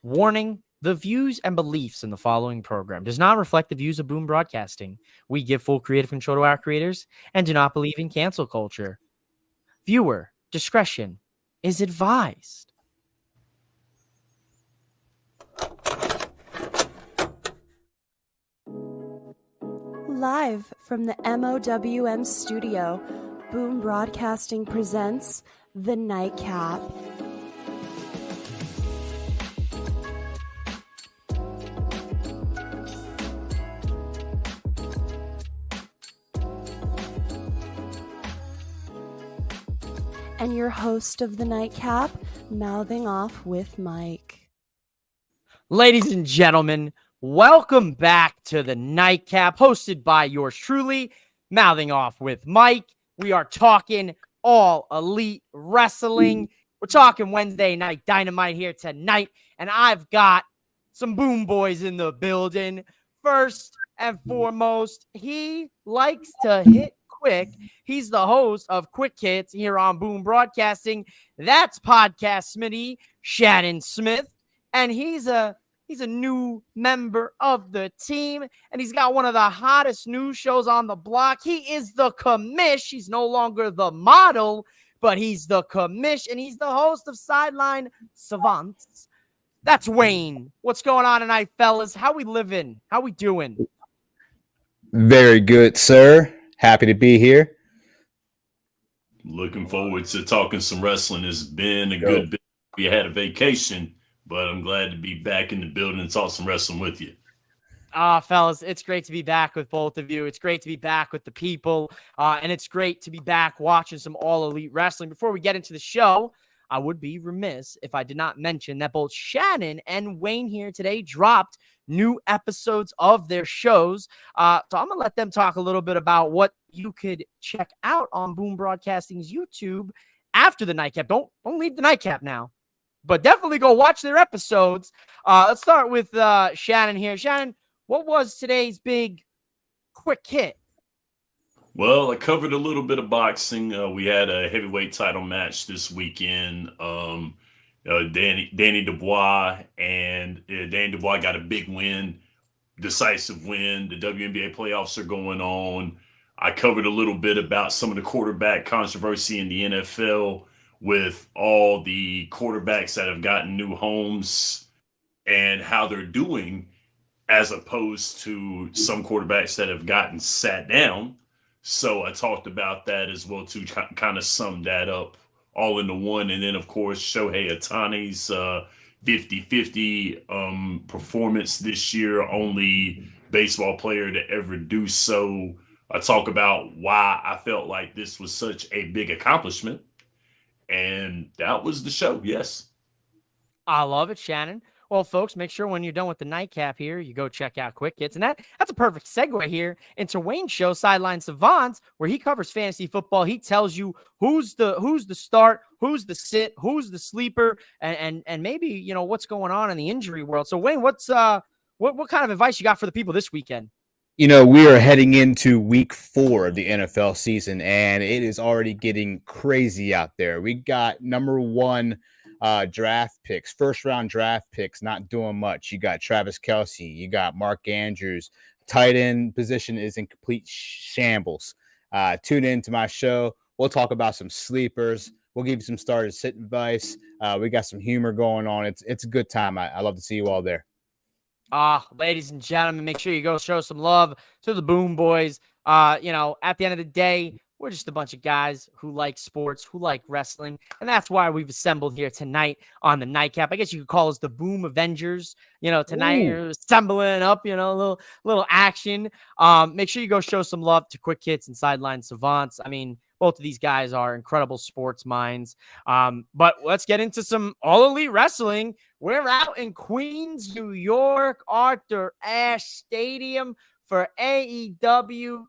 Warning, the views and beliefs in the following program does not reflect the views of Boom Broadcasting. We give full creative control to our creators and do not believe in cancel culture. Viewer discretion is advised. Live from the MOWM studio, Boom Broadcasting presents The Nightcap. And your host of The Nightcap, mouthing off with Mike. Ladies and gentlemen, welcome back to The Nightcap, hosted by yours truly, mouthing off with Mike. We are talking all elite wrestling. We're talking Wednesday Night Dynamite here tonight, and I've got some Boom Boys in the building. First and foremost, he likes to hit quick. He's the host of Quick Hits here on Boom Broadcasting. That's Podcast Smitty, Shannon Smith, and he's a new member of the team, and he's got one of the hottest news shows on the block. He is the commish. He's no longer the model, but he's the commish, and he's the host of Sideline Savants. That's Wayne. What's going on tonight, fellas? How we living? How we doing? Very good, sir. Happy to be here. Looking forward to talking some wrestling. It's been a good bit. We had a vacation, but I'm glad to be back in the building and talk some wrestling with you. Fellas, it's great to be back with both of you. It's great to be back with the people, and it's great to be back watching some All Elite Wrestling. Before we get into the show, I would be remiss if I did not mention that both Shannon and Wayne here today dropped new episodes of their shows. So I'm going to let them talk a little bit about what you could check out on Boom Broadcasting's YouTube after the Nightcap. Don't leave the Nightcap now, but definitely go watch their episodes. Let's start with Shannon here. Shannon, what was today's big quick hit? Well, I covered a little bit of boxing. We had a heavyweight title match this weekend. Danny Dubois got a big win, decisive win. The WNBA playoffs are going on. I covered a little bit about some of the quarterback controversy in the NFL with all the quarterbacks that have gotten new homes and how they're doing, as opposed to some quarterbacks that have gotten sat down. So I talked about that as well to kind of sum that up all into one. And then, of course, Shohei Ohtani's 50-50 performance this year, only baseball player to ever do so. I talk about why I felt like this was such a big accomplishment. And that was the show, yes. I love it, Shannon. Well, folks, make sure when you're done with the Nightcap here, you go check out Quick Hits. And that's a perfect segue here into Wayne's show, Sideline Savants, where he covers fantasy football. He tells you who's the start, who's the sit, who's the sleeper, and maybe, you know, what's going on in the injury world. So, Wayne, what kind of advice you got for the people this weekend? You know, we are heading into week 4 of the NFL season, and it is already getting crazy out there. We got number 1 draft picks, first-round draft picks, not doing much. You got Travis Kelce. You got Mark Andrews. Tight end position is in complete shambles. Tune in to my show. We'll talk about some sleepers. We'll give you some starter sit advice. We got some humor going on. It's a good time. I love to see you all there. Ladies and gentlemen, make sure you go show some love to the Boom Boys. You know, at the end of the day, we're just a bunch of guys who like sports, who like wrestling, and that's why we've assembled here tonight on the Nightcap. I guess you could call us the Boom Avengers. You know, tonight you're assembling up, you know, a little action. Make sure you go show some love to Quick Hits and Sideline Savants. I mean, both of these guys are incredible sports minds. But let's get into some All Elite Wrestling. We're out in Queens, New York, Arthur Ashe Stadium for AEW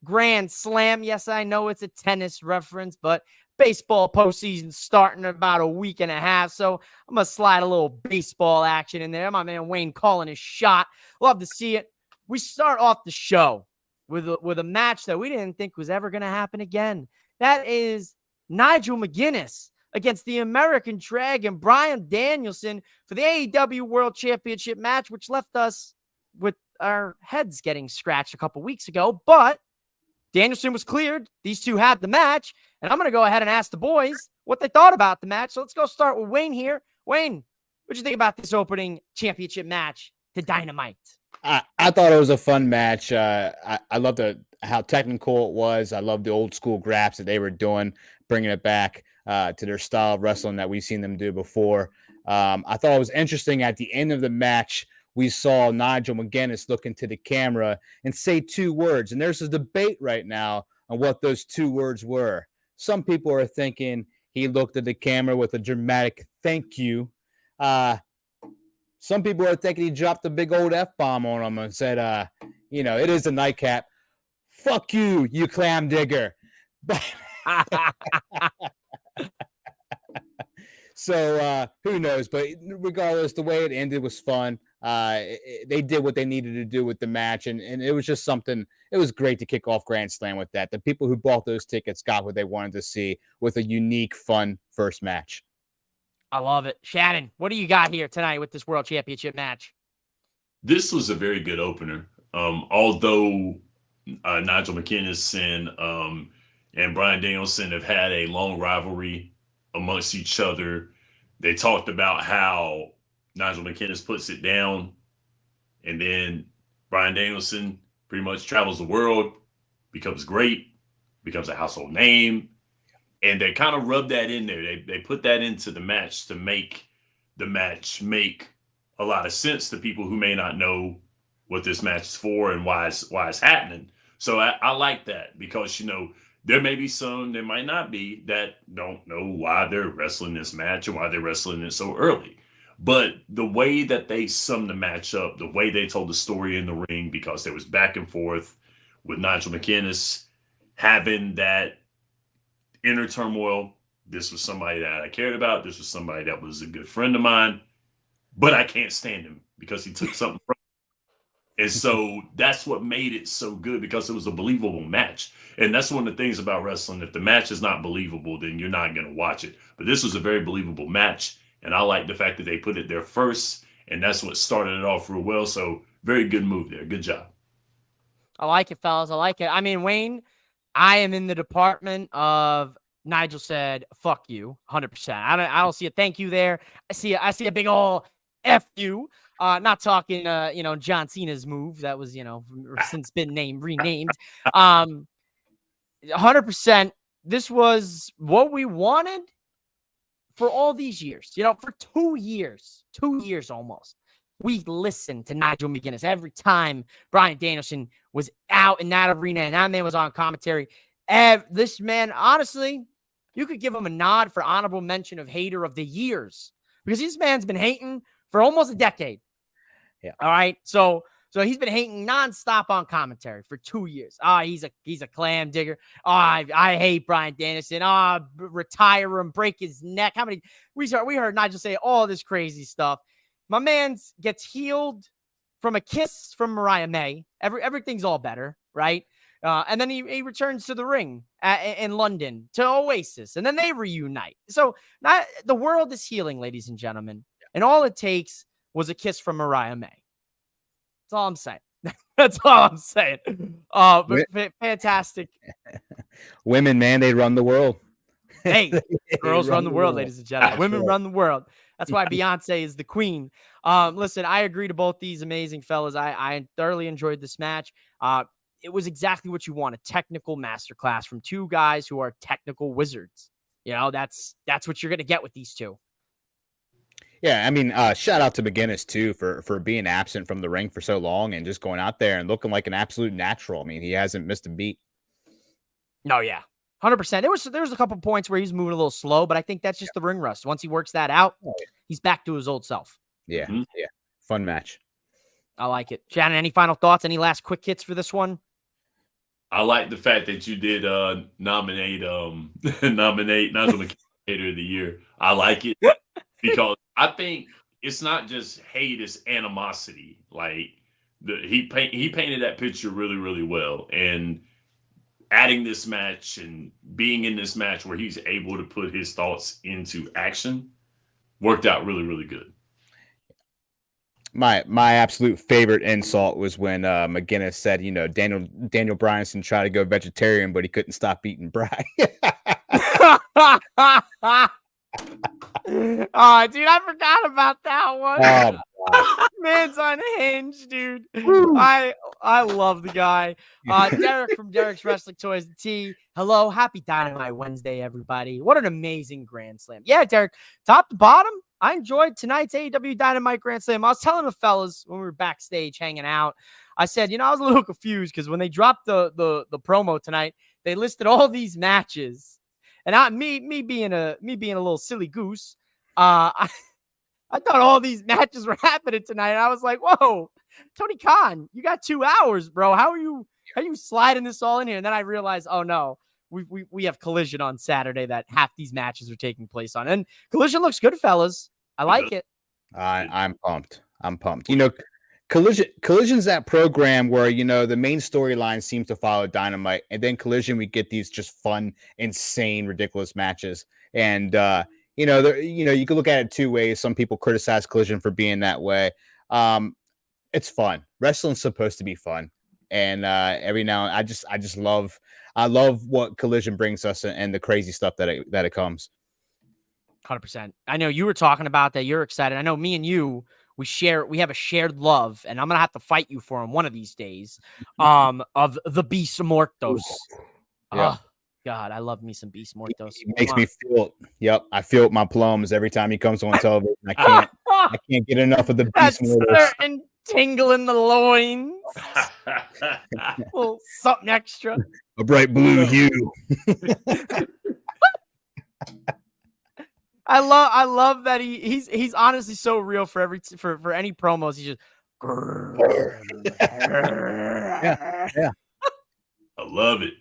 Grand Slam. Yes, I know it's a tennis reference, but baseball postseason starting in about a week and a half. So I'm going to slide a little baseball action in there. My man Wayne calling his shot. Love to see it. We start off the show with a match that we didn't think was ever going to happen again. That is Nigel McGuinness against the American Dragon, Bryan Danielson, for the AEW World Championship match, which left us with our heads getting scratched a couple weeks ago. But Danielson was cleared. These two had the match. And I'm going to go ahead and ask the boys what they thought about the match. So let's go start with Wayne here. Wayne, what'd you think about this opening championship match to Dynamite? I thought it was a fun match. I loved how technical it was. I loved the old school graps that they were doing, bringing it back to their style of wrestling that we've seen them do before. I thought it was interesting at the end of the match, we saw Nigel McGuinness look into the camera and say two words. And there's a debate right now on what those two words were. Some people are thinking he looked at the camera with a dramatic thank you. Some people are thinking he dropped a big old F-bomb on him and said, it is a nightcap. Fuck you, you clam digger. So who knows? But regardless, the way it ended was fun. They did what they needed to do with the match, and it was just something. It was great to kick off Grand Slam with that. The people who bought those tickets got what they wanted to see with a unique, fun first match. I love it. Shannon, what do you got here tonight with this World Championship match? This was a very good opener. Although Nigel McGuinness and Bryan Danielson have had a long rivalry amongst each other, they talked about how Nigel McGuinness puts it down, and then Bryan Danielson pretty much travels the world, becomes great, becomes a household name. And they kind of rubbed that in there. They put that into the match to make the match make a lot of sense to people who may not know what this match is for and why it's happening. So I like that because, there may be some, there might not be, that don't know why they're wrestling this match and why they're wrestling it so early. But the way that they summed the match up, the way they told the story in the ring, because there was back and forth with Nigel McGuinness having that inner turmoil. This was somebody that I cared about. This was somebody that was a good friend of mine, but I can't stand him because he took something from me. And so that's what made it so good, because it was a believable match. And that's one of the things about wrestling. If the match is not believable, then you're not going to watch it. But this was a very believable match. And I like the fact that they put it there first. And that's what started it off real well. So very good move there. Good job. I like it, fellas. I like it. I mean, Wayne, I am in the department of Nigel said, fuck you, 100%. I don't see a thank you there. I see a big ol' F you. Not talking, John Cena's move that was, since been renamed. 100%. This was what we wanted for all these years. For 2 years almost. We listened to Nigel McGuinness every time Bryan Danielson was out in that arena and that man was on commentary. This man, honestly, you could give him a nod for honorable mention of hater of the years, because this man's been hating for almost a decade. Yeah. All right. So he's been hating nonstop on commentary for 2 years. He's a clam digger. I hate Bryan Danielson. Retire him, break his neck. How many we heard Nigel say all this crazy stuff. My man gets healed from a kiss from Mariah May. Everything's all better, right? And then he returns to the ring in London to Oasis, and then they reunite. So the world is healing, ladies and gentlemen. And all it takes was a kiss from Mariah May. That's all I'm saying. That's all I'm saying. But fantastic. Women, man, they run the world. Hey, girls run the world, ladies and gentlemen. Women run the world. That's why Beyonce is the queen. Listen, I agree to both these amazing fellas. I thoroughly enjoyed this match. It was exactly what you want, a technical masterclass from two guys who are technical wizards. That's what you're going to get with these two. Yeah, I mean, shout out to McGuinness, too, for being absent from the ring for so long and just going out there and looking like an absolute natural. I mean, he hasn't missed a beat. No, yeah. 100%. There was a couple points where he's moving a little slow, but I think that's just the ring rust. Once he works that out, he's back to his old self. Yeah, yeah. Fun match. I like it. Shannon, any final thoughts? Any last quick hits for this one? I like the fact that you did nominate Nigel McGuinness Hater of the Year. I like it because I think it's not just hate, it's animosity. Like he painted that picture really, really well. And adding this match and being in this match where he's able to put his thoughts into action worked out really, really good. My absolute favorite insult was when McGinnis said, Daniel Bryanson tried to go vegetarian, but he couldn't stop eating Bry. Oh, dude, I forgot about that one. Man's unhinged, dude. I love the guy. Derek from Derek's Wrestling Toys and Tea. Hello, happy Dynamite Wednesday, everybody. What an amazing Grand Slam. Yeah, Derek, top to bottom, I enjoyed tonight's AEW Dynamite Grand Slam. I was telling the fellas when we were backstage hanging out, I said, I was a little confused because when they dropped the promo tonight, they listed all these matches. And me being a little silly goose, I thought all these matches were happening tonight. And I was like, whoa, Tony Khan, you got 2 hours, bro. How are you sliding this all in here? And then I realized, oh no, we have Collision on Saturday that half these matches are taking place on. And Collision looks good, fellas. I like it. I'm pumped. Collision's that program where, the main storyline seems to follow Dynamite, and then Collision, we get these just fun, insane, ridiculous matches. And, you can look at it two ways. Some people criticize Collision for being that way. It's fun. Wrestling's supposed to be fun. And every now and I love what Collision brings us and the crazy stuff that it comes. 100%. I know you were talking about that. You're excited. I know me and you, we have a shared love, and I'm gonna have to fight you for him one of these days. Of the Beast Mortos. Yeah. Oh, God, I love me some Beast Mortos. He makes me feel. Yep, I feel my plums every time he comes on television. I can't get enough of the Beast Mortos. And tingle in the loins. Well, something extra. A bright blue hue. I love that he's honestly so real for any promos. He's just yeah. I love it.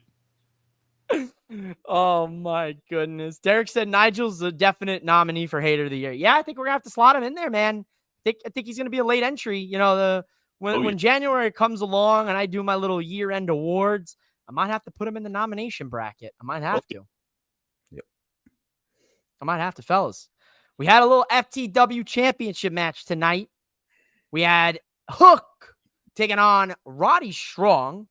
Oh my goodness. Derek said Nigel's a definite nominee for Hater of the Year. Yeah, I think we're gonna have to slot him in there, man. I think he's gonna be a late entry. When January comes along and I do my little year-end awards, I might have to put him in the nomination bracket. I might have to. I might have to, fellas. We had a little FTW championship match tonight. We had Hook taking on Roddy Strong.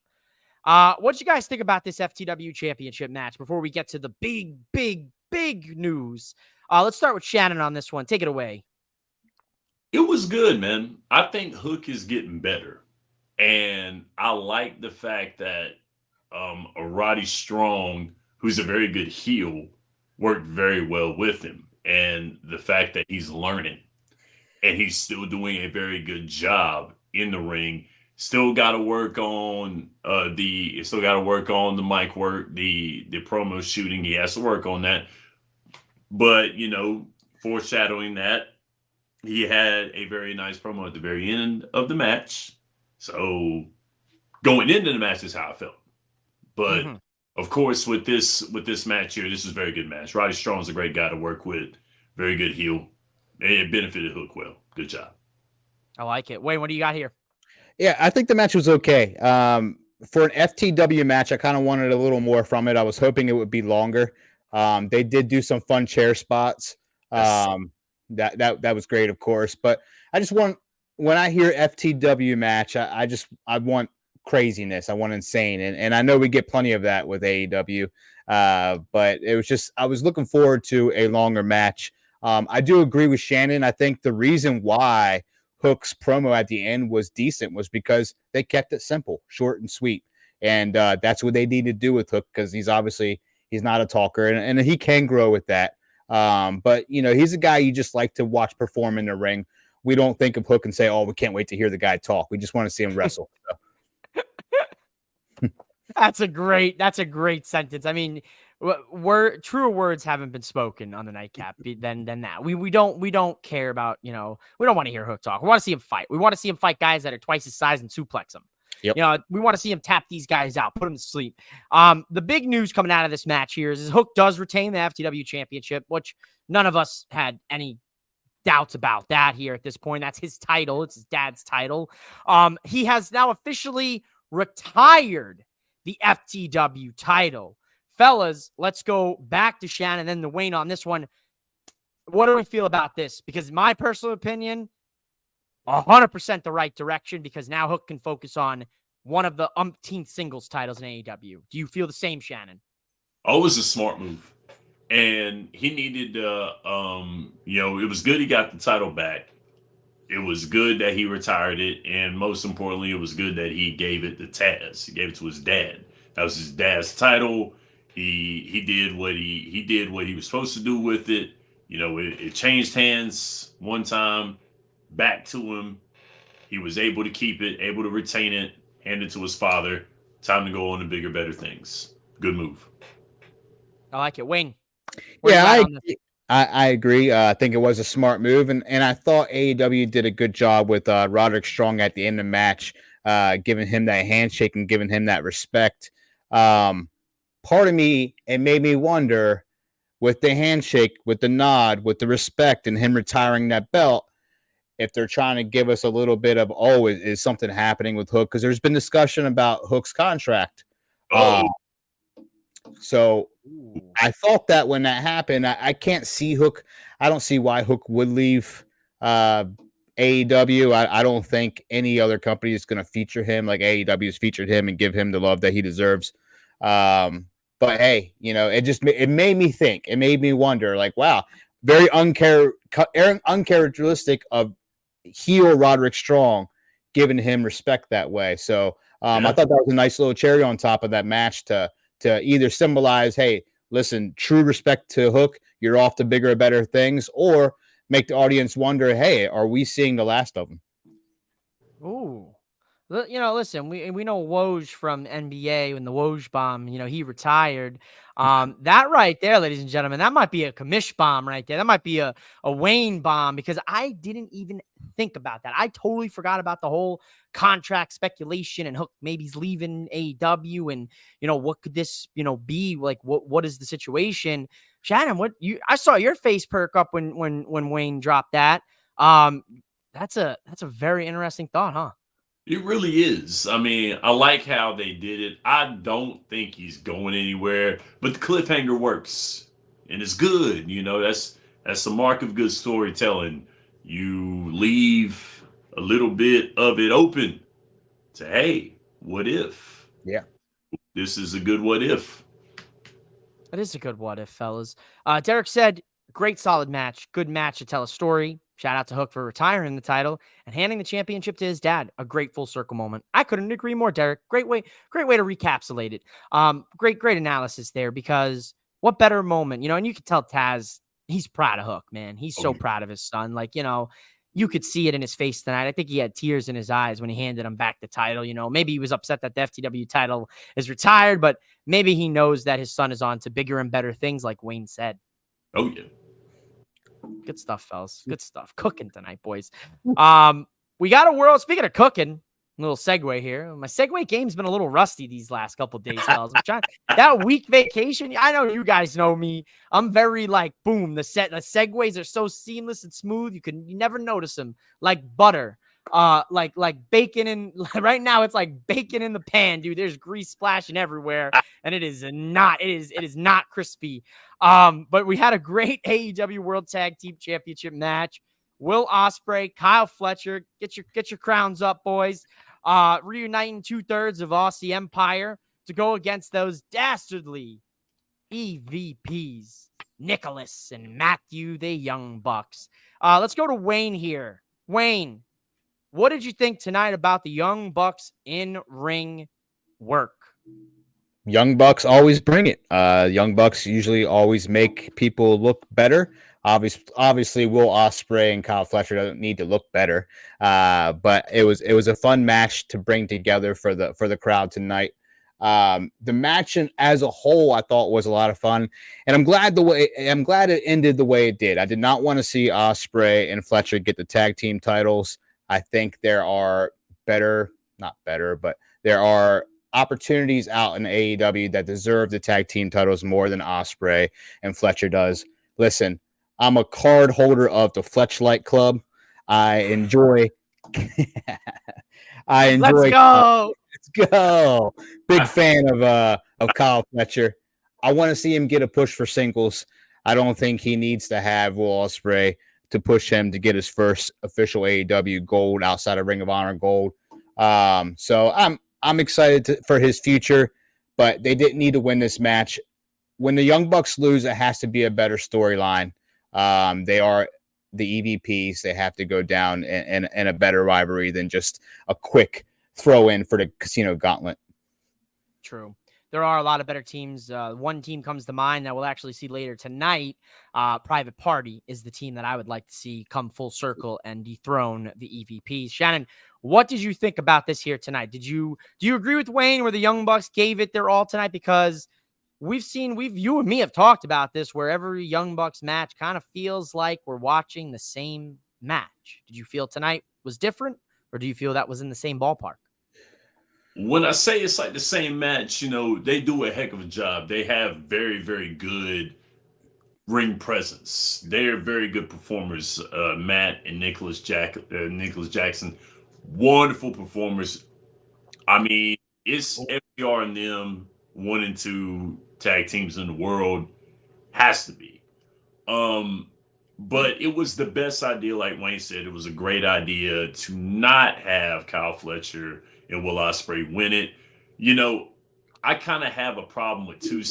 What you guys think about this FTW championship match before we get to the big, big, big news? Let's start with Shannon on this one. Take it away. It was good, man. I think Hook is getting better. And I like the fact that a Roddy Strong, who's a very good heel, worked very well with him. And the fact that he's learning and he's still doing a very good job in the ring. Still got to work on the mic work, the promo shooting. He has to work on that. But, foreshadowing that, he had a very nice promo at the very end of the match. So going into the match is how I felt. But of course, with this match here, this is a very good match. Roddy Strong's a great guy to work with. Very good heel. It benefited Hook well. Good job. I like it. Wayne, what do you got here? Yeah, I think the match was okay. For an FTW match, I kind of wanted a little more from it. I was hoping it would be longer. They did do some fun chair spots. That was great, of course. But I just want, when I hear FTW match, I want craziness. I want insane. And I know we get plenty of that with AEW. But it was just, I was looking forward to a longer match. I do agree with Shannon. I think the reason why Hook's promo at the end was decent was because they kept it simple, short and sweet. And that's what they need to do with Hook, because he's not a talker, and he can grow with that. But, he's a guy you just like to watch perform in the ring. We don't think of Hook and say, oh, we can't wait to hear the guy talk. We just want to see him wrestle. That's a great sentence. I mean, truer words haven't been spoken on the Nightcap than that. We don't care about, we don't want to hear Hook talk. We want to see him fight. We want to see him fight guys that are twice his size and suplex them. Yep. We want to see him tap these guys out, put them to sleep. The big news coming out of this match here is Hook does retain the FTW championship, which none of us had any doubts about that here at this point. That's his title. It's his dad's title. He has now officially retired the FTW title. Fellas, let's go back to Shannon, then to Wayne on this one. What do we feel about this? Because my personal opinion, 100% the right direction, because now Hook can focus on one of the umpteenth singles titles in AEW. Do you feel the same, Shannon? Oh, it was a smart move. And he needed, it was good he got the title back. It was good that he retired it. And most importantly, it was good that he gave it to Taz. He gave it to his dad. That was his dad's title. He did what he was supposed to do with it. It changed hands one time, back to him. He was able to keep it, able to retain it, hand it to his father. Time to go on to bigger, better things. Good move. I like it. Wayne. Yeah, I agree. I think it was a smart move, and I thought AEW did a good job with Roderick Strong at the end of the match, giving him that handshake and giving him that respect. Part of me, it made me wonder, with the handshake, with the nod, with the respect, and him retiring that belt, if they're trying to give us a little bit of, is something happening with Hook? Because there's been discussion about Hook's contract. So I thought that when that happened, I can't see Hook. I don't see why Hook would leave AEW. I don't think any other company is going to feature him like AEW has featured him and give him the love that he deserves. But hey, it made me think. It made me wonder, like, wow, very uncharacteristic of heel Roderick Strong, giving him respect that way. So I thought that was a nice little cherry on top of that match to either symbolize, hey, listen, true respect to Hook, you're off to bigger and better things, or make the audience wonder, hey, are we seeing the last of him? Ooh. Listen, we know Woj from NBA when the Woj bomb, he retired. That right there, ladies and gentlemen, that might be a commish bomb right there. That might be a Wayne bomb, because I didn't even think about that. I totally forgot about the whole contract speculation and Hook maybe he's leaving AEW, and what could this be like? What is the situation? Shannon, I saw your face perk up when Wayne dropped that. That's a very interesting thought, huh? It really is. I mean, I like how they did it. I don't think he's going anywhere, but the cliffhanger works, and it's good. That's the mark of good storytelling. You leave a little bit of it open to, hey, what if? Yeah. This is a good what if. That is a good what if, fellas. Derek said, great solid match. Good match to tell a story. Shout out to Hook for retiring the title and handing the championship to his dad. A great full circle moment. I couldn't agree more, Derek. Great way to recapsulate it. Great analysis there, because what better moment, and you can tell Taz, he's proud of Hook, man. He's so proud of his son. Like, you could see it in his face tonight. I think he had tears in his eyes when he handed him back the title. Maybe he was upset that the FTW title is retired, but maybe he knows that his son is on to bigger and better things, like Wayne said. Oh, yeah. Good stuff, fellas. Good stuff. Cooking tonight, boys. We got a world. Speaking of cooking, a little segue here. My segue game's been a little rusty these last couple days, fellas. I'm trying that week vacation. I know you guys know me. I'm very boom. The segues are so seamless and smooth. You never notice them, like butter. Like bacon in right now. It's like bacon in the pan, dude. There's grease splashing everywhere, and it is not crispy. But we had a great AEW World Tag Team Championship match. Will Ospreay, Kyle Fletcher, get your crowns up, boys. Reuniting 2/3 of Aussie Empire to go against those dastardly EVPs, Nicholas and Matthew, the Young Bucks. Let's go to Wayne here. Wayne, what did you think tonight about the Young Bucks in-ring work? Young Bucks always bring it. Young Bucks usually always make people look better. Obviously, Will Ospreay and Kyle Fletcher don't need to look better. But it was a fun match to bring together for the crowd tonight. The match as a whole, I thought was a lot of fun, and I'm glad it ended the way it did. I did not want to see Ospreay and Fletcher get the tag team titles. I think there are there are opportunities out in AEW that deserve the tag team titles more than Ospreay and Fletcher does. Listen, I'm a card holder of the Fletchlight Club. I enjoy I enjoy. Let's go. Let's go. Big fan of Kyle Fletcher. I want to see him get a push for singles. I don't think he needs to have Will Ospreay to push him to get his first official AEW gold outside of Ring of Honor gold. So I'm excited for his future, but they didn't need to win this match. When the Young Bucks lose, it has to be a better storyline. They are the EVPs. They have to go down in a better rivalry than just a quick throw in for the Casino Gauntlet. True. There are a lot of better teams. One team comes to mind that we'll actually see later tonight. Private Party is the team that I would like to see come full circle and dethrone the EVPs. Shannon, what did you think about this here tonight? Do you agree with Wayne where the Young Bucks gave it their all tonight? Because you and me have talked about this, where every Young Bucks match kind of feels like we're watching the same match. Did you feel tonight was different, or do you feel that was in the same ballpark? When I say it's like the same match, they do a heck of a job. They have very, very good ring presence. They are very good performers. Matt and Nicholas Jackson, wonderful performers. I mean, it's FTR and them 1 and 2 tag teams in the world. Has to be. But it was the best idea, like Wayne said. It was a great idea to not have Kyle Fletcher and Will Ospreay win it. I kind of have a problem with two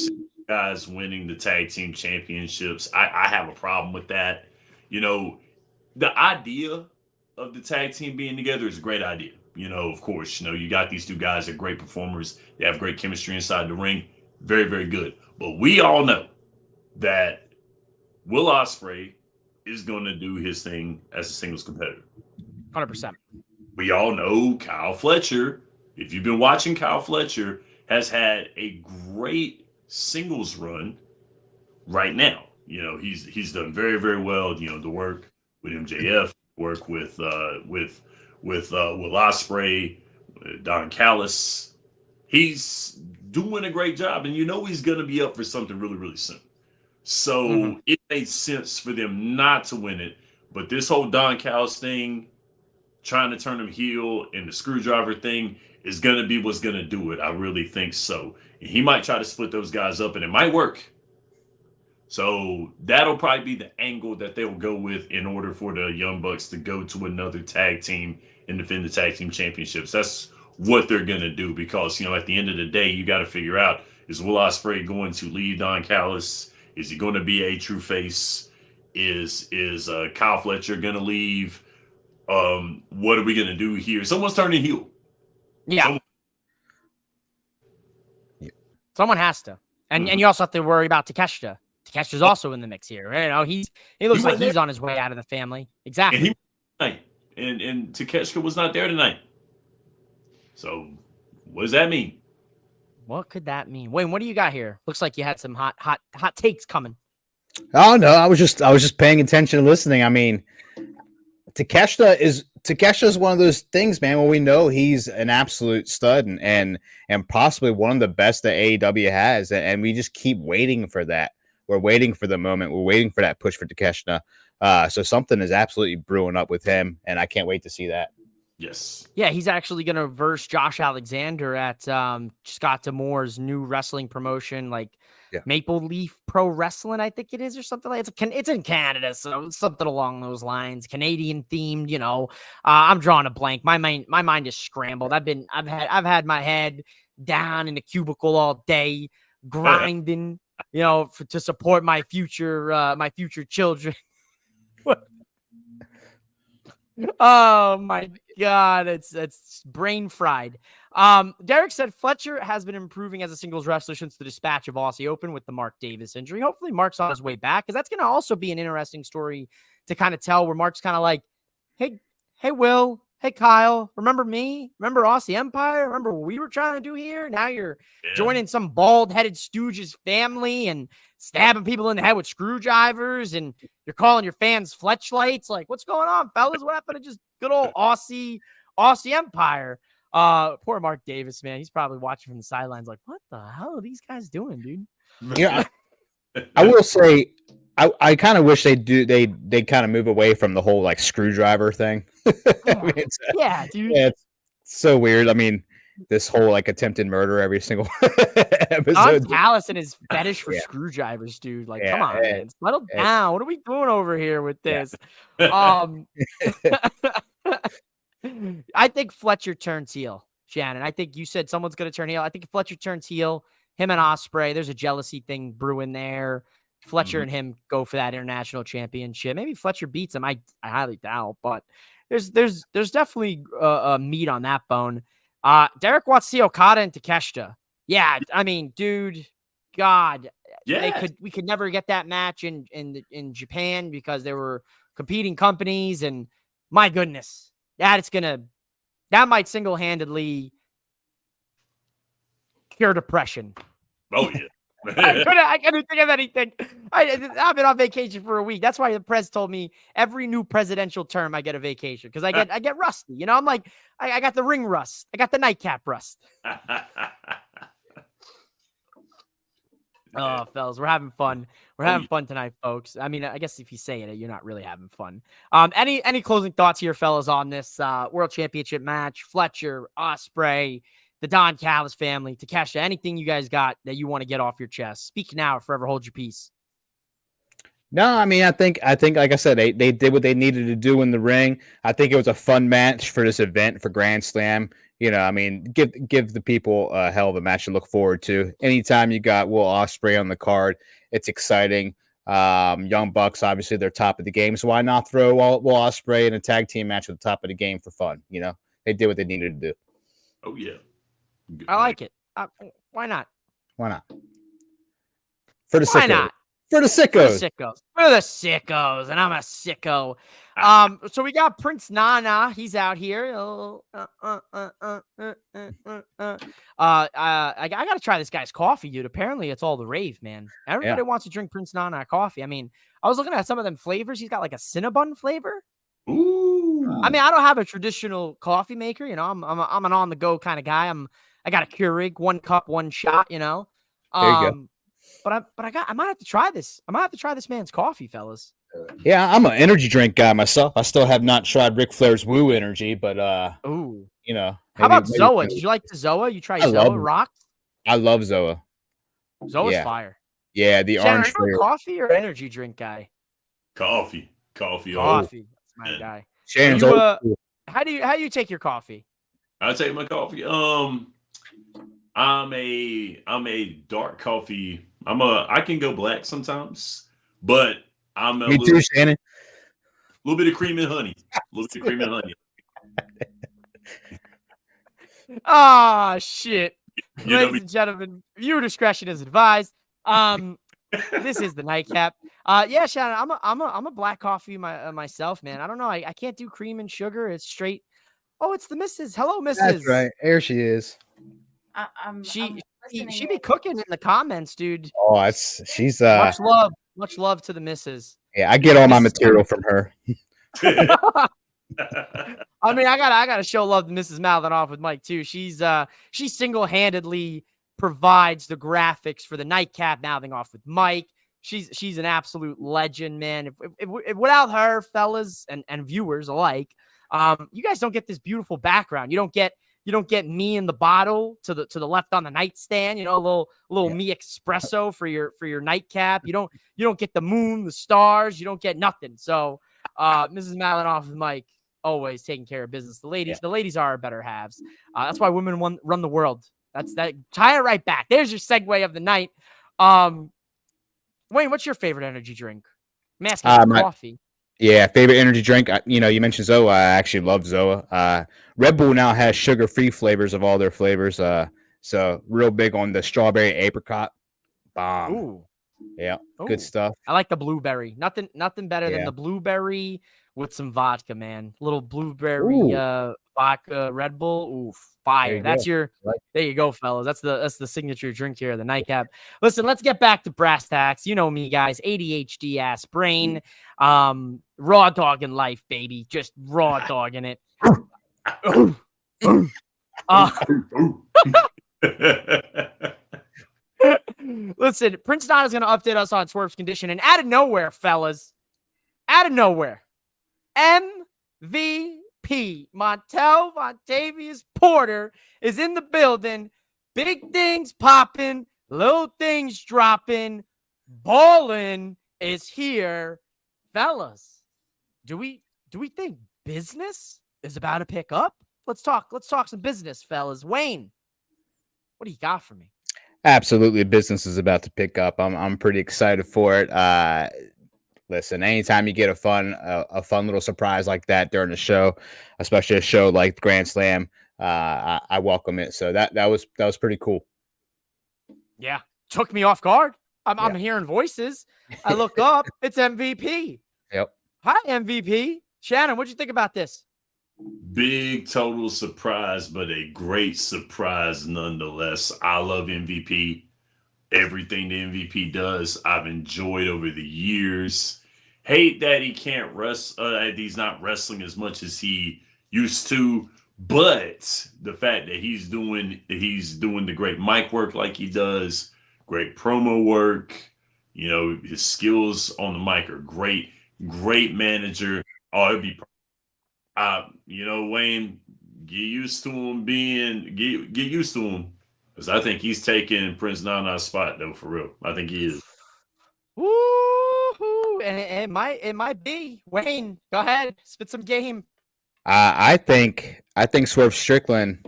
guys winning the tag team championships. I have a problem with that. The idea of the tag team being together is a great idea. Of course, you got these two guys that are great performers. They have great chemistry inside the ring. Very, very good. But we all know that Will Ospreay is going to do his thing as a singles competitor. 100%. We all know Kyle Fletcher, if you've been watching Kyle Fletcher, has had a great singles run right now. He's done very, very well. The work with MJF, work with Will Ospreay, Don Callis. He's doing a great job, and he's going to be up for something really, really soon. So It made sense for them not to win it. But this whole Don Callis thing, trying to turn him heel, and the screwdriver thing is going to be what's going to do it. I really think so. And he might try to split those guys up, and it might work. So that'll probably be the angle that they'll go with in order for the Young Bucks to go to another tag team and defend the tag team championships. That's what they're going to do, because, at the end of the day, you got to figure out, is Will Ospreay going to leave Don Callis? Is he going to be a true face? Is Kyle Fletcher going to leave? What are we going to do here? Someone's turning heel. Yeah. Someone has to. And you also have to worry about Takeshita. Takeshita's also in the mix here. He looks like he's on his way out of the family. Exactly. And Takeshita was not there tonight. So what does that mean? What could that mean? Wayne, what do you got here? Looks like you had some hot takes coming. Oh no, I was just paying attention and listening. I mean, Takeshita is one of those things, man, where we know he's an absolute stud and possibly one of the best that AEW has, and we just keep waiting for that. We're waiting for the moment. We're waiting for that push for Takeshita. So something is absolutely brewing up with him, and I can't wait to see that. Yes. Yeah, he's actually going to verse Josh Alexander at Scott D'Amore's new wrestling promotion, Maple Leaf Pro Wrestling, I think it is, or something like that. It's in Canada, so something along those lines. Canadian themed, I'm drawing a blank. My mind is scrambled. I've had my head down in the cubicle all day, grinding, to support my future children. Oh my God, it's brain fried. Derek said Fletcher has been improving as a singles wrestler since the dispatch of Aussie Open with the Mark Davis injury. Hopefully Mark's on his way back, because that's going to also be an interesting story to kind of tell, where Mark's kind of like, hey Will, hey Kyle, remember me? Remember Aussie Empire? Remember what we were trying to do here? Now you're joining some bald-headed stooge's family and stabbing people in the head with screwdrivers, and you're calling your fans Fletchlights. Like, what's going on, fellas? What happened to just good old Aussie Empire? Poor Mark Davis, man. He's probably watching from the sidelines like, what the hell are these guys doing, dude? Yeah, I will say I kind of wish they kind of move away from the whole like screwdriver thing. I mean, Yeah, dude. yeah, it's so weird. I mean, this whole like attempted murder every single Don episode. Callis and his fetish for Yeah, screwdrivers, dude. Like, yeah, come on, man. Settle eh, down. What are we doing over here with yeah. this? Um, I think Fletcher turns heel, Shannon. I think you said someone's going to turn heel. I think if Fletcher turns heel, him and Osprey, there's a jealousy thing brewing there. Fletcher and him go for that international championship. Maybe Fletcher beats him. I highly doubt, but there's definitely meat on that bone. Derek wants to see Okada and Takeshita. Yeah, I mean, dude, God, Yeah. we could never get that match in Japan because they were competing companies, and my goodness, that might single-handedly cure depression. Oh yeah. I couldn't think of anything. I've been on vacation for a week. That's why the prez told me every new presidential term I get a vacation because I get rusty. You know, I'm like, I got the ring rust. I got the nightcap rust. Oh, fellas, we're having fun. We're having fun tonight, folks. I mean, I guess if you say it, you're not really having fun. Any closing thoughts here, fellas, on this World Championship match? Fletcher, Osprey, the Don Callis family, Takeshita, anything you guys got that you want to get off your chest? Speak now or forever hold your peace. No, I mean, I think, like I said, they did what they needed to do in the ring. I think it was a fun match for this event for Grand Slam. You know, I mean, give the people a hell of a match to look forward to. Anytime you got Will Ospreay on the card, it's exciting. Young Bucks, obviously, they're top of the game, so why not throw Will Ospreay in a tag team match at the top of the game for fun? You know, they did what they needed to do. Oh yeah, I like it. Why not? Why not? For the Why sickos. not? For the sickos. For the sickos, and I'm a sicko. So we got Prince Nana. He's out here. I gotta try this guy's coffee, dude. Apparently, it's all the rave, man. Everybody wants to drink Prince Nana coffee. I mean, I was looking at some of them flavors. He's got like a Cinnabon flavor. Ooh. I mean, I don't have a traditional coffee maker. You know, I'm an on the go kind of guy. I got a Keurig, 1 cup, 1 shot. You know. There you go. But I might have to try this. I might have to try this man's coffee, fellas. Yeah, I'm an energy drink guy myself. I still have not tried Ric Flair's Woo Energy, but ooh, you know. How about Zoa? Did you like the Zoa? You tried Zoa Rocks? I love Zoa. Zoa's fire. Yeah, the Shannon, orange flavor. Coffee or energy drink guy? Coffee. That's my guy. Shannon's how do you take your coffee? I take my coffee. I'm a dark coffee. I can go black sometimes, but I'm Me too, Shannon. A little bit of cream and honey. Ah, shit. You know Ladies and gentlemen, viewer discretion is advised. This is the Nightcap. Yeah, Shannon, I'm a black coffee myself, man. I don't know. I can't do cream and sugar. It's straight. Oh, it's the Mrs. Hello, Mrs. That's right. There she is. She be cooking in the comments, dude. Oh, she's much love to the Mrs. Yeah, I get all my material from her. I mean, I gotta show love to Mrs. Mouthing Off with Mike too. She single-handedly provides the graphics for the Nightcap Mouthing Off with Mike. She's an absolute legend, man. If without her, fellas and viewers alike, you guys don't get this beautiful background. You don't get me in the bottle to the left on the nightstand. You know, a little me espresso for your nightcap. You don't get the moon, the stars. You don't get nothing. So, Mrs. Malinoff and Mike always taking care of business. The ladies are our better halves. That's why women run the world. That's that. Tie it right back. There's your segue of the night. Wayne, what's your favorite energy drink? I'm asking coffee. Yeah, favorite energy drink. You mentioned Zoa. I actually love Zoa. Red Bull now has sugar-free flavors of all their flavors. So real big on the strawberry apricot. Bomb. Ooh. Yeah, Ooh. Good stuff. I like the blueberry. Nothing better than the blueberry with some vodka, man. Little blueberry vodka Red Bull. Ooh, fire. There you go, fellas. That's the signature drink here, the Nightcap. Listen, let's get back to brass tacks. You know me, guys. ADHD ass brain. Raw dogging life, baby. Just raw dogging it. Listen, Prince Nana is going to update us on Swerve's condition. And out of nowhere, fellas, out of nowhere, MVP Montel Vontavious Porter is in the building. Big things popping, little things dropping. Ballin' is here. Fellas, do we think business is about to pick up? Let's talk some business, fellas. Wayne, what do you got for me? Absolutely, business is about to pick up. I'm pretty excited for it. Listen, anytime you get a fun little surprise like that during the show, especially a show like Grand Slam, I welcome it. So that was pretty cool. Yeah, took me off guard. I'm hearing voices. I look up. It's MVP. Yep. Hi, MVP. Shannon, what'd you think about this? Big total surprise, but a great surprise nonetheless. I love MVP. Everything the MVP does, I've enjoyed over the years. Hate that he can't he's not wrestling as much as he used to, but the fact that he's doing the great mic work like he does, great promo work, his skills on the mic are great. Great manager. Oh, it'd be Wayne, get used to him get used to him. Because I think he's taking Prince Nana's spot, though, for real. I think he is. Woo-hoo. And it might be. Wayne, go ahead. Spit some game. I think Swerve Strickland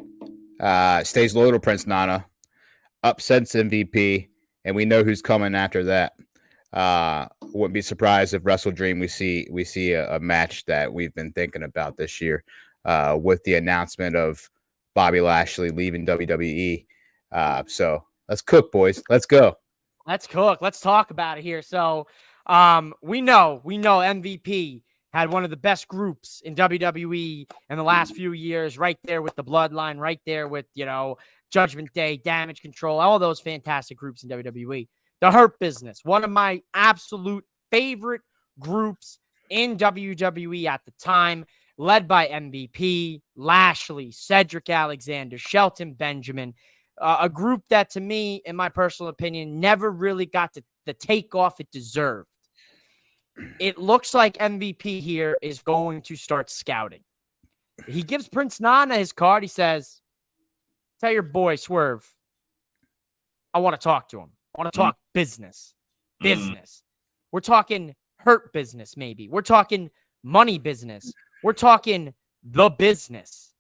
stays loyal to Prince Nana, upsets MVP, and we know who's coming after that. Wouldn't be surprised if Wrestle Dream we see a match that we've been thinking about this year with the announcement of Bobby Lashley leaving WWE. So let's cook, boys. Let's go. Let's cook. Let's talk about it here. So we know MVP had one of the best groups in WWE in the last few years, right there with the Bloodline, right there with, Judgment Day, Damage Control, all those fantastic groups in WWE. The Hurt Business, one of my absolute favorite groups in WWE at the time, led by MVP, Lashley, Cedric Alexander, Shelton Benjamin, a group that, to me, in my personal opinion, never really got the takeoff it deserved. It looks like MVP here is going to start scouting. He gives Prince Nana his card. He says, tell your boy, Swerve, I want to talk to him. I want to talk business. We're talking Hurt Business, maybe. We're talking money business. We're talking the business.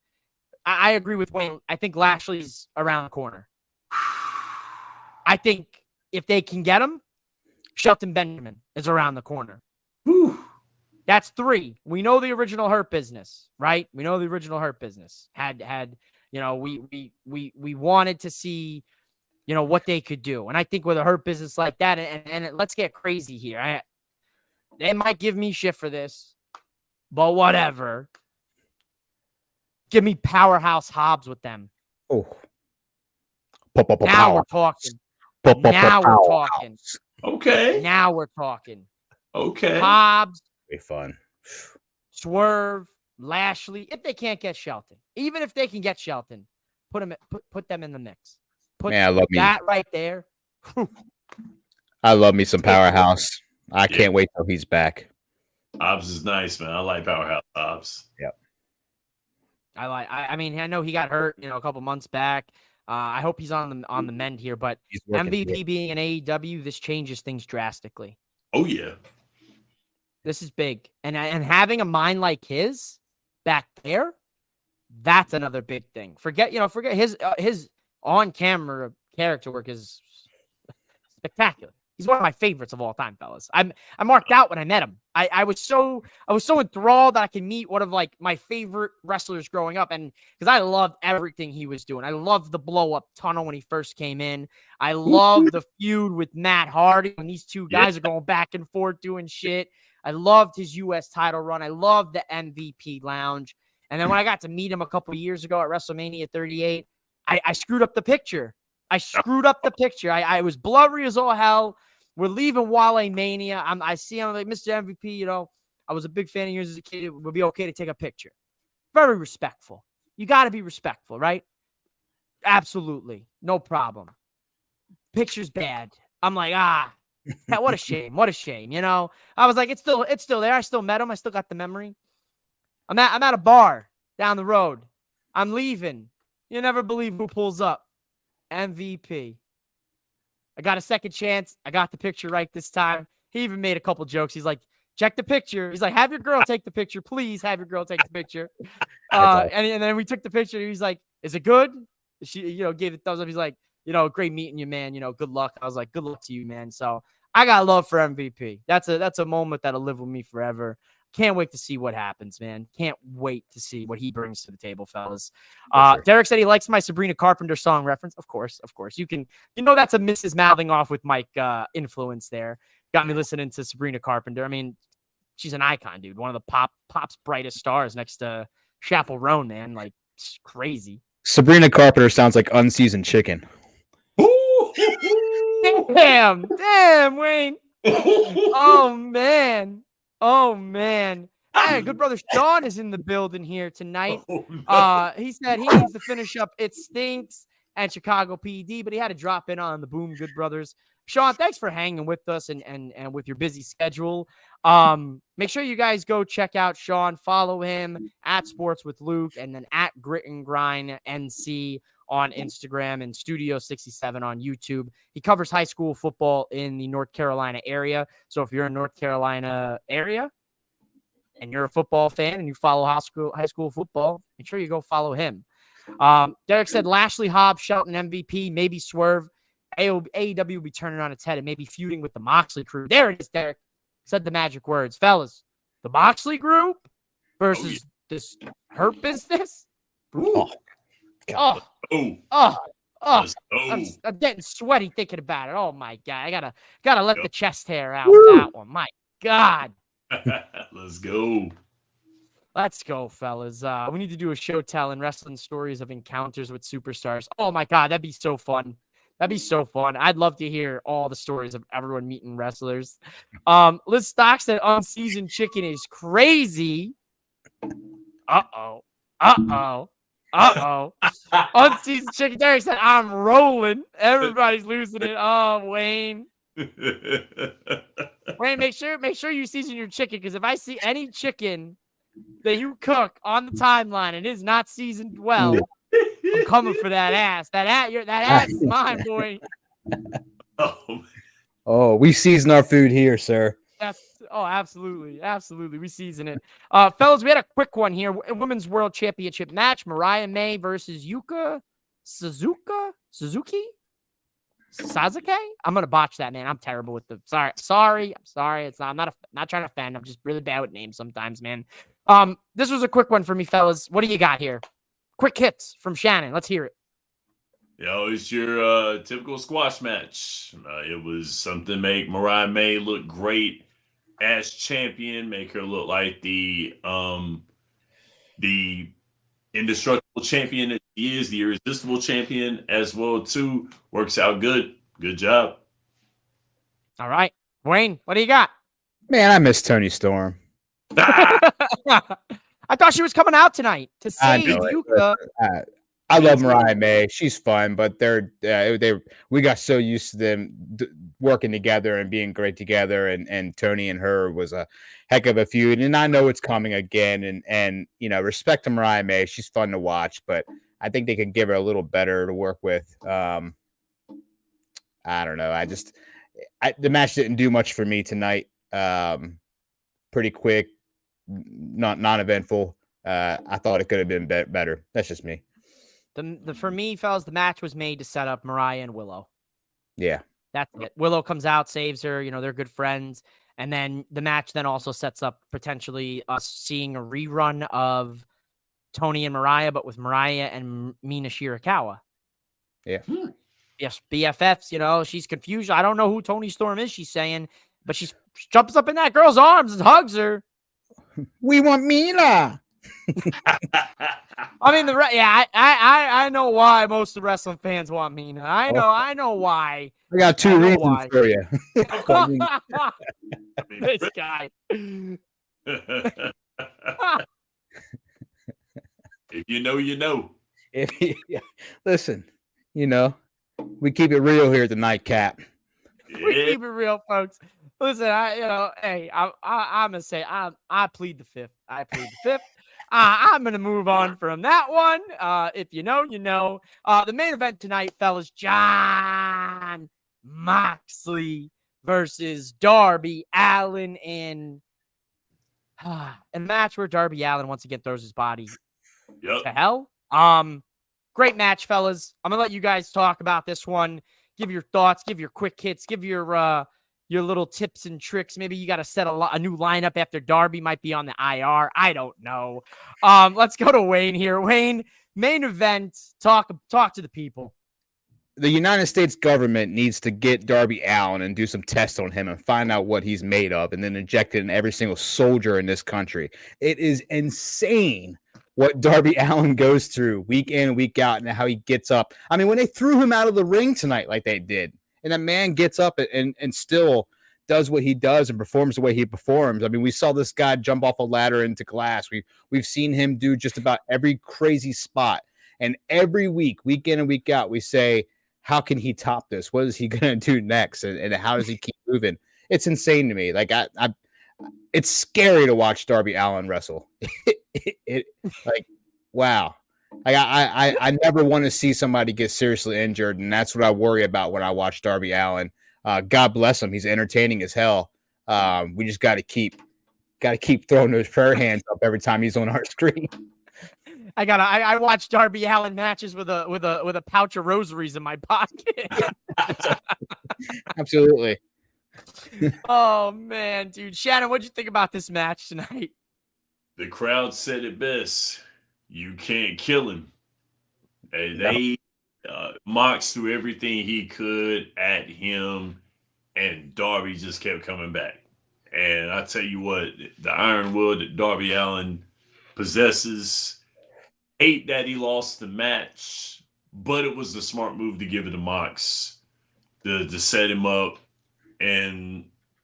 I agree with Wayne. I think Lashley's around the corner. I think if they can get him, Shelton Benjamin is around the corner. Whew. That's 3. We know the original Hurt Business, right? We know the original Hurt Business had we wanted to see, what they could do. And I think with a Hurt Business like that, and let's get crazy here. They might give me shit for this, but whatever. Give me Powerhouse Hobbs with them. Oh. Now we're talking. Now we're talking. Okay. Now we're talking. Okay. Be Hobbs, fun. Swerve, Lashley. If they can't get Shelton, even if they can get Shelton, put them in the mix. Put I love that right there. I love me some Powerhouse. I can't wait till he's back. Hobbs is nice, man. I like Powerhouse Hobbs. Yep. I mean, I know he got hurt, a couple months back. I hope he's on the mend here, but MVP being an AEW, this changes things drastically. Oh yeah. This is big. And having a mind like his back there, that's another big thing. Forget his on-camera character work is spectacular. He's one of my favorites of all time, fellas. I marked out when I met him. I was so enthralled that I could meet one of my favorite wrestlers growing up, and because I loved everything he was doing. I loved the blow up tunnel when he first came in. I loved the feud with Matt Hardy when these two guys are going back and forth doing shit. I loved his U.S. title run. I loved the MVP lounge. And then when I got to meet him a couple years ago at WrestleMania 38, I screwed up the picture. I was blurry as all hell. We're leaving Wale Mania. I see him like, Mr. MVP, I was a big fan of yours as a kid. It would be okay to take a picture. Very respectful. You got to be respectful, right? Absolutely. No problem. picture's bad. I'm like, what a shame. What a shame. You know, I was like, it's still there. I still met him. I still got the memory. I'm at a bar down the road. I'm leaving. You never believe who pulls up. MVP. I got a second chance. I got the picture right this time. He even made a couple jokes. He's like, check the picture. He's like, have your girl take the picture. Please have your girl take the picture. And then we took the picture. He's like, is it good? She, gave the thumbs up. He's like, great meeting you, man. Good luck. I was like, good luck to you, man. So I got love for MVP. That's a moment that'll live with me forever. Can't wait to see what happens, man. Can't wait to see what he brings to the table, fellas. Sure. Derek said he likes my Sabrina Carpenter song reference. Of course. You can, that's a Mrs. Mouthing Off with Mike influence there. Got me listening to Sabrina Carpenter. I mean, she's an icon, dude. One of the pop's brightest stars next to Chappell Roan, man. Like, it's crazy. Sabrina Carpenter sounds like unseasoned chicken. Damn, Wayne. Oh, man. Hey, good brother Sean is in the building here tonight. He said he needs to finish up It Stinks and Chicago PD, but he had to drop in on the Boom Good Brothers. Sean, thanks for hanging with us and with your busy schedule. Make sure you guys go check out Sean. Follow him at Sports with Luke and then at Grit and Grind NC on Instagram and Studio 67 on YouTube. He covers high school football in the North Carolina area. So if you're in North Carolina area and you're a football fan and you follow high school football, make sure you go follow him. Derek said Lashley, Hobbs, Shelton, MVP, maybe Swerve. AEW will be turning on its head and maybe feuding with the Moxley crew. There it is, Derek. Said the magic words. Fellas, the Moxley group versus this Hurt Business. Oh, God. I'm getting sweaty thinking about it. Oh, my God. I gotta let the chest hair out for that one. My God. Let's go. Let's go, fellas. We need to do a show telling wrestling stories of encounters with superstars. Oh, my God. That'd be so fun. I'd love to hear all the stories of everyone meeting wrestlers. Liz Stock said unseasoned chicken is crazy. Uh-oh. Unseasoned chicken. Derek said, I'm rolling. Everybody's losing it. Oh, Wayne. Wayne, make sure you season your chicken, because if I see any chicken that you cook on the timeline and is not seasoned well, I'm coming for that ass. That ass is mine, boy. Oh, we season our food here, sir. Absolutely. We season it. Fellas, we had a quick one here. Women's World Championship match. Mariah May versus Yuka Suzuki? Sasuke? I'm gonna botch that, man. I'm terrible with the sorry. It's not. I'm not trying to offend. I'm just really bad with names sometimes, man. This was a quick one for me, fellas. What do you got here? Quick hits from Shannon. Let's hear it. It's your typical squash match. It was something to make Mariah May look great as champion, make her look like the indestructible champion that she is, the irresistible champion as well too. Works out good. Good job. All right, Wayne, what do you got? Man, I miss Tony Storm. I thought she was coming out tonight to save Yuka. I love Mariah May. She's fun, but we got so used to them working together and being great together. And Tony and her was a heck of a feud. And I know it's coming again. And respect to Mariah May. She's fun to watch, but I think they can give her a little better to work with. I don't know. The match didn't do much for me tonight. Pretty quick, non-eventful. I thought it could have been better. That's just me. For me, fellas, the match was made to set up Mariah and Willow. Yeah. That's it. Willow comes out, saves her. They're good friends. And then the match then also sets up potentially us seeing a rerun of Tony and Mariah, but with Mariah and Mina Shirakawa. Yeah. Yes, BFFs, she's confused. I don't know who Tony Storm is, she's saying, but she jumps up in that girl's arms and hugs her. We want Mina. I mean, I know why most of the wrestling fans want Mina. I know why. I got two reasons for you. This guy. If you know, you know. Listen, We keep it real here at the Nightcap. We keep it real, folks. Listen, hey, I'm gonna say I plead the fifth. I plead the fifth. I'm gonna move on from that one. If you know, you know. The main event tonight, fellas, John Moxley versus Darby Allin in a match where Darby Allin once again throws his body to hell. Great match, fellas. I'm gonna let you guys talk about this one. Give your thoughts. Give your quick hits. Give your little tips and tricks. Maybe you got to set a new lineup after Darby might be on the IR. I don't know. Let's go to Wayne here. Wayne, main event. Talk to the people. The United States government needs to get Darby Allin and do some tests on him and find out what he's made of and then inject it in every single soldier in this country. It is insane what Darby Allin goes through week in and week out and how he gets up. I mean, when they threw him out of the ring tonight like they did, and that man gets up and still does what he does and performs the way he performs. I mean, we saw this guy jump off a ladder into glass. We've seen him do just about every crazy spot. And every week in and week out, we say, how can he top this? What is he going to do next? And how does he keep moving? It's insane to me. Like it's scary to watch Darby Allin wrestle. Like, wow. Like I never want to see somebody get seriously injured, and that's what I worry about when I watch Darby Allin. God bless him; he's entertaining as hell. We just got to keep throwing those prayer hands up every time he's on our screen. I watch Darby Allin matches with a pouch of rosaries in my pocket. Absolutely. Oh man, dude, Shannon, what'd you think about this match tonight? The crowd said it best. You can't kill him. They Mox threw everything he could at him, and Darby just kept coming back. And I tell you what, the iron will that Darby Allin possesses. Hate that he lost the match, but it was the smart move to give it to Mox to set him up.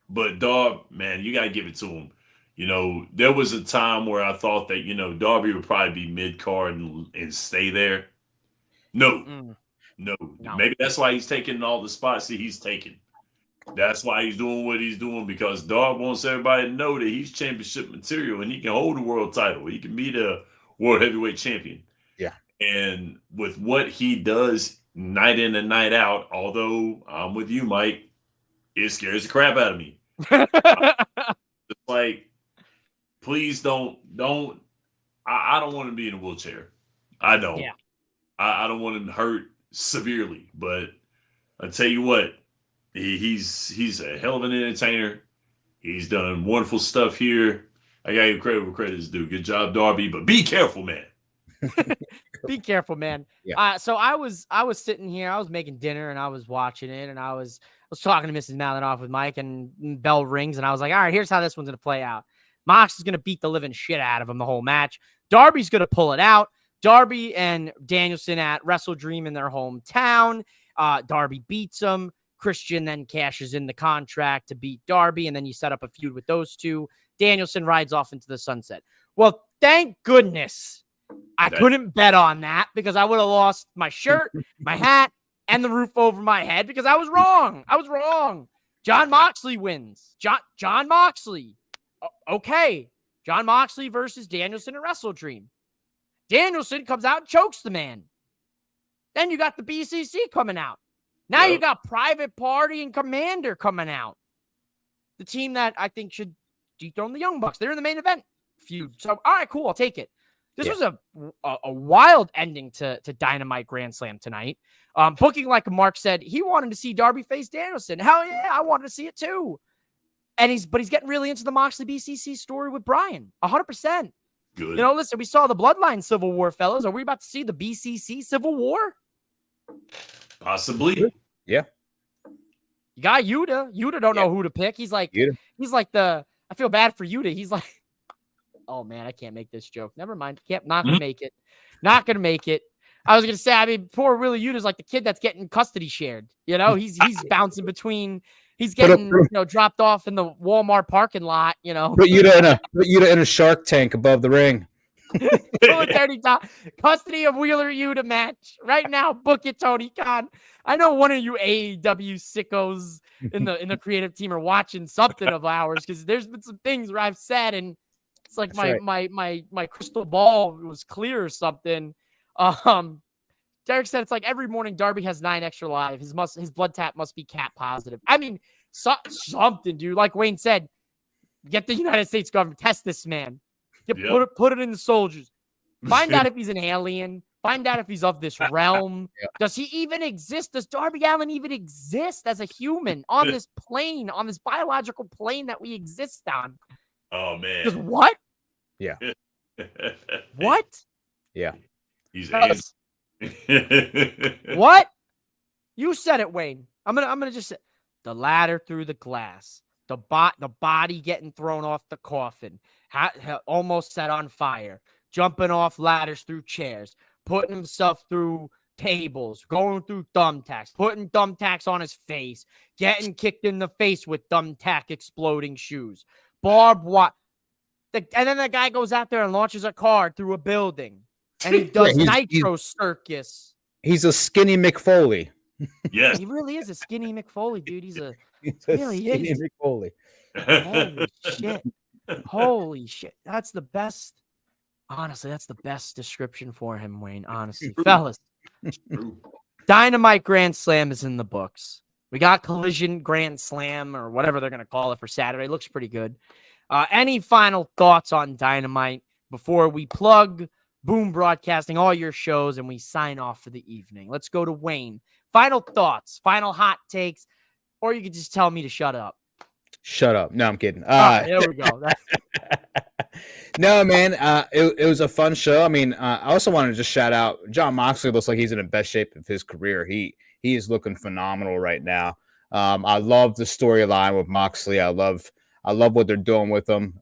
But Darby, man, you got to give it to him. You know, there was a time where I thought that, Darby would probably be mid-card and stay there. No. Maybe that's why he's taking all the spots that he's taking. That's why he's doing what he's doing, because Darby wants everybody to know that he's championship material and he can hold the world title. He can be the world heavyweight champion. Yeah. And with what he does night in and night out, although I'm with you, Mike, it scares the crap out of me. It's like, please don't. I don't want to be in a wheelchair. I don't. Yeah. I don't want him to hurt severely. But I tell you what, he's a hell of an entertainer. He's done wonderful stuff here. I got to give credit where credit is due. Good job, Darby. But be careful, man. Be careful, man. Yeah. So I was sitting here. I was making dinner and I was watching it, and I was talking to Mrs. Malinoff with Mike, and bell rings, and I was like, all right, here's how this one's gonna play out. Mox is gonna beat the living shit out of him the whole match. Darby's gonna pull it out. Darby and Danielson at Wrestle Dream in their hometown. Darby beats him. Christian then cashes in the contract to beat Darby, and then you set up a feud with those two. Danielson rides off into the sunset. Well, thank goodness I couldn't bet on that, because I would have lost my shirt, my hat, and the roof over my head, because I was wrong. I was wrong. John Moxley wins. John Moxley. Okay. John Moxley versus Danielson at Wrestle Dream. Danielson comes out and chokes the man. Then you got the BCC coming out. Now you got Private Party and Commander coming out. The team that I think should dethrone the Young Bucks. They're in the main event feud. So, all right, cool. I'll take it. This was a wild ending to Dynamite Grand Slam tonight. Booking, like Mark said, he wanted to see Darby face Danielson. Hell yeah, I wanted to see it too. And he's getting really into the Moxley BCC story with Brian. 100%. Good. Listen, we saw the Bloodline Civil War, fellas. Are we about to see the BCC Civil War? Possibly. Yeah. You got Yuta. Yuta don't know who to pick. He's like I feel bad for Yuta. He's like, oh man, I can't make this joke. Never mind. Not gonna make it. Not gonna make it. I was gonna say, I mean, poor Willie Yuta's like the kid that's getting custody shared. He's bouncing between. He's getting dropped off in the Walmart parking lot. Put Yuta in a Shark Tank above the ring. Military custody of Wheeler Yuta match right now. Book it, Tony Khan. I know one of you AEW sickos in the creative team are watching something of ours because there's been some things where I've said and it's like my crystal ball was clear or something. Derek said it's like every morning Darby has 9 extra lives. His blood tap must be cat positive. I mean, something, dude. Like Wayne said, get the United States government, test this man. Put it in the soldiers. Find out if he's an alien. Find out if he's of this realm. Does he even exist? Does Darby Allin even exist as a human on this plane, on this biological plane that we exist on? Oh, man. Just what? Yeah. What? Yeah. He's what? You said it, Wayne. I'm gonna just say the ladder through the glass, the body getting thrown off the coffin, almost set on fire, jumping off ladders through chairs, putting himself through tables, going through thumbtacks, putting thumbtacks on his face, getting kicked in the face with thumbtack exploding shoes, barbed wire. And then the guy goes out there and launches a car through a building. And he does Nitro Circus. He's a skinny McFoley. Yes. He really is a skinny McFoley, dude. He's a skinny McFoley. Holy shit. Holy shit. That's the best. Honestly, that's the best description for him, Wayne. Honestly. Fellas. Dynamite Grand Slam is in the books. We got Collision Grand Slam or whatever they're going to call it for Saturday. Looks pretty good. Any final thoughts on Dynamite before we plug Boom Broadcasting, all your shows, and we sign off for the evening? Let's go to Wayne. Final thoughts, final hot takes, or you could just tell me to shut up. Shut up. No, I'm kidding. There we go. No, man, it was a fun show. I mean, I also wanted to just shout out Jon Moxley. Looks like he's in the best shape of his career. He is looking phenomenal right now. I love the storyline with Moxley. I love what they're doing with him.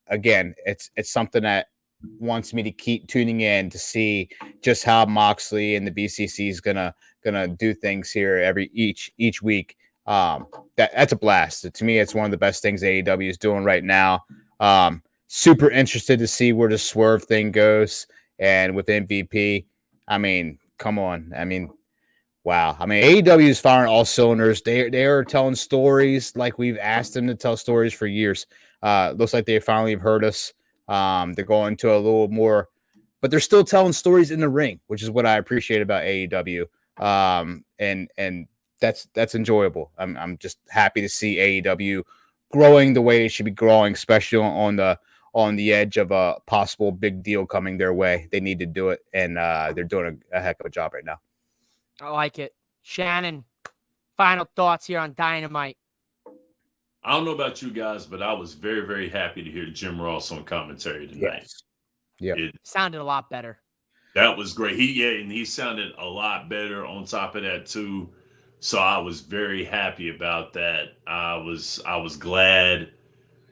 Again, it's something that wants me to keep tuning in to see just how Moxley and the BCC is gonna do things here each week. That's a blast. To me, it's one of the best things AEW is doing right now. Super interested to see where the Swerve thing goes, and with MVP. I mean, come on. I mean, wow. I mean, AEW is firing all cylinders. They are telling stories like we've asked them to tell stories for years. Looks like they finally have heard us. They're going to a little more, but they're still telling stories in the ring, which is what I appreciate about AEW. And that's enjoyable. I'm just happy to see AEW growing the way it should be growing, especially on the edge of a possible big deal coming their way. They need to do it, and they're doing a heck of a job right now. I like it. Shannon, final thoughts here on Dynamite. I don't know about you guys, but I was very, very happy to hear Jim Ross on commentary tonight. Yeah, it sounded a lot better. That was great. He sounded a lot better on top of that too. So I was very happy about that. I was glad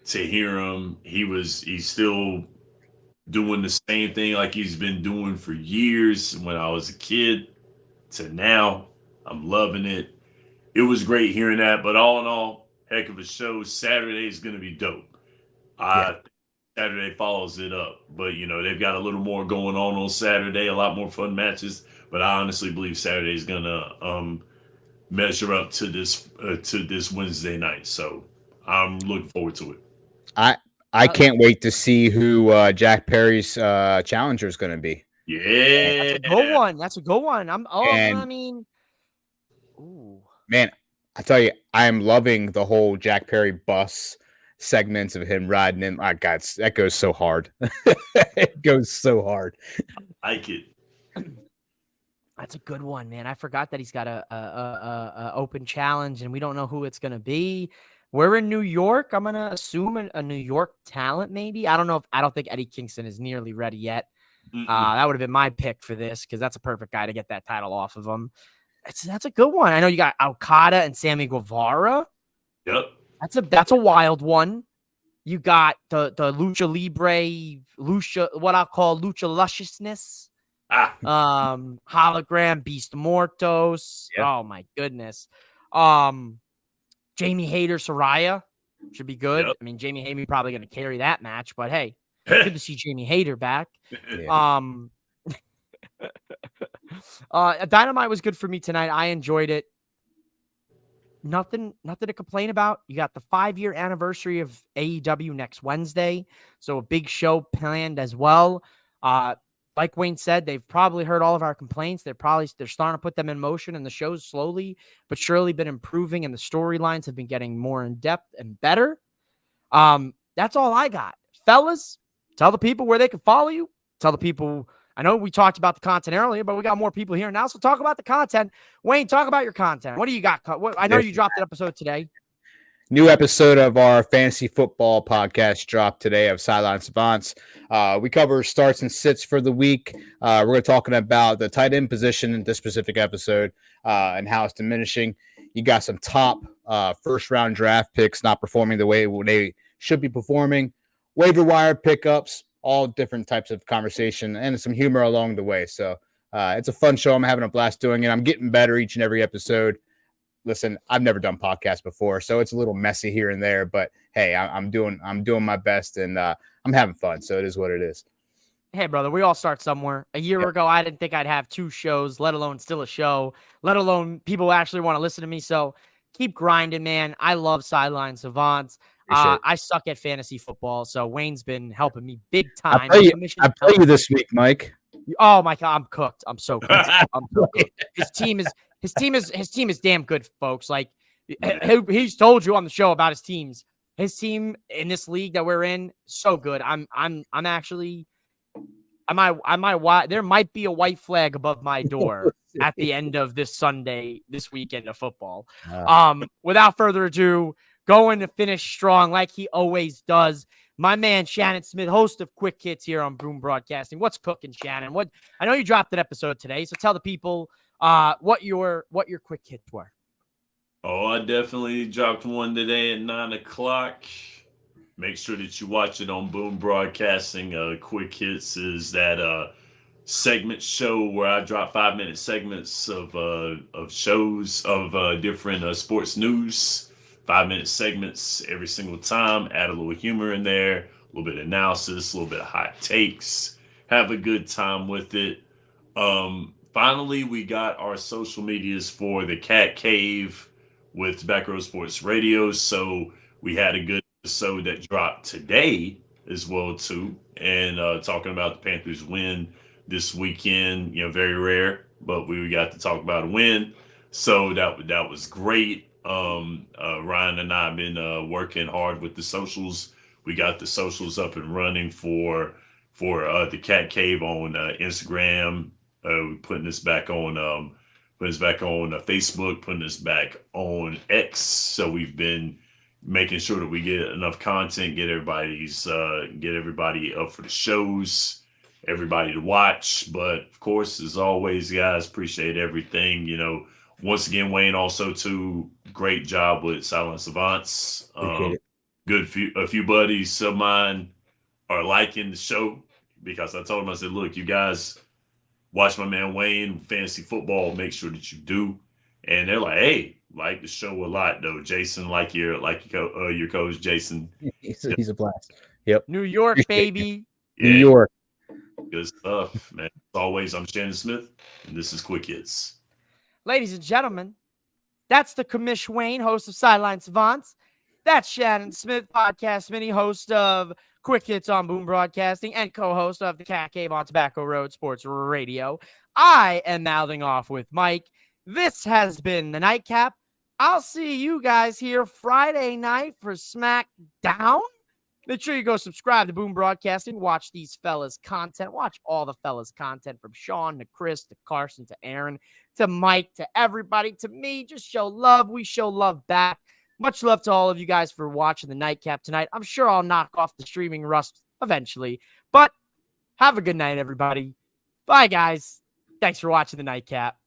to hear him. He's still doing the same thing like he's been doing for years when I was a kid to now. I'm loving it. It was great hearing that, but all in all, heck of a show. Saturday is going to be dope. Saturday follows it up, but they've got a little more going on Saturday, a lot more fun matches, but I honestly believe Saturday is going to measure up to this Wednesday night. So I'm looking forward to it. I can't wait to see who Jack Perry's challenger is going to be. Yeah, that's a good one. Man, I tell you, I am loving the whole Jack Perry bus segments of him riding in. My God, that goes so hard. It goes so hard. I like it. That's a good one, man. I forgot that he's got a open challenge, and we don't know who it's gonna be. We're in New York. I'm gonna assume a New York talent, maybe. I don't think Eddie Kingston is nearly ready yet. That would have been my pick for this because that's a perfect guy to get that title off of him. That's a good one. I know you got Okada and Sammy Guevara. Yep. That's a wild one. You got the Lucha Libre, what I'll call Lucha Lusciousness. Hologram Beast Mortos. Yep. Oh my goodness. Jamie Hayter Soraya should be good. Yep. I mean, Jamie Hayter probably going to carry that match, but hey, Good to see Jamie Hayter back. Yeah. Dynamite was good for me tonight. I enjoyed it. Nothing to complain about. You got the 5-year anniversary of AEW next Wednesday, so a big show planned as well. Like Wayne said, they've probably heard all of our complaints. They're starting to put them in motion, and the show's slowly but surely been improving, and the storylines have been getting more in depth and better. That's all I got, fellas. Tell the people where they can follow you. Tell the people. I know we talked about the content earlier, but we got more people here now. So talk about the content. Wayne, talk about your content. What do you got? I know you dropped an episode today. New episode of our fantasy football podcast dropped today of Sideline Savants. We cover starts and sits for the week. We're going to talking about the tight end position in this specific episode and how it's diminishing. You got some top first round draft picks not performing the way they should be performing. Waiver wire pickups, all different types of conversation and some humor along the way. So it's a fun show. I'm having a blast doing it. I'm getting better each and every episode. Listen, I've never done podcasts before, so it's a little messy here and there, but hey, I'm doing my best, and I'm having fun. So it is what it is. Hey, brother, we all start somewhere. A year ago, I didn't think I'd have 2 shows, let alone still a show, let alone people actually want to listen to me. So keep grinding, man. I love Sideline Savants. I suck at fantasy football, so Wayne's been helping me big time. I play you this week, Mike. Oh my God, I'm cooked. I'm so cooked. I'm so cooked. His team is damn good, folks. Like he's told you on the show about his teams. His team in this league that we're in, so good. I'm actually, there might be a white flag above my door at the end of this weekend of football. Without further ado, going to finish strong like he always does. My man, Shannon Smith, host of Quick Hits here on Boom Broadcasting. What's cooking, Shannon? I know you dropped an episode today, so tell the people what your quick hits were. Oh, I definitely dropped one today at 9:00. Make sure that you watch it on Boom Broadcasting. Quick Hits is that segment show where I drop 5-minute segments of shows of different sports news. 5-minute segments every single time. Add a little humor in there, a little bit of analysis, a little bit of hot takes. Have a good time with it. Finally, we got our social medias for the Cat Cave with Tobacco Road Sports Radio. So we had a good episode that dropped today as well too, and talking about the Panthers win this weekend. Very rare, but we got to talk about a win. So that was great. Ryan and I have been working hard with the socials. We got the socials up and running for the Cat Cave on Instagram. We're putting this back on Facebook, putting this back on X. So we've been making sure that we get enough content, get everybody up for the shows, everybody to watch. But of course, as always, guys, appreciate everything. Once again, Wayne, also too, great job with Silent Savants. A few buddies of mine are liking the show because I told them, I said, look, you guys watch my man Wayne, fantasy football, make sure that you do. And they're like, hey, like the show a lot though. Jason, like your coach, Jason. He's a blast. Yep. New York, baby. Yeah. New York. Good stuff, man. As always, I'm Shannon Smith, and this is Quick Hits. Ladies and gentlemen, that's the Commish Wayne, host of Sideline Savants. That's Shannon Smith, podcast mini host of Quick Hits on Boom Broadcasting and co-host of the Cat Cave on Tobacco Road Sports Radio. I am mouthing off with Mike. This has been the Nightcap. I'll see you guys here Friday night for SmackDown. Make sure you go subscribe to Boom Broadcasting. Watch these fellas' content. Watch all the fellas' content from Sean to Chris to Carson to Aaron to Mike to everybody to me. Just show love. We show love back. Much love to all of you guys for watching the Nightcap tonight. I'm sure I'll knock off the streaming rust eventually. But have a good night, everybody. Bye, guys. Thanks for watching the Nightcap.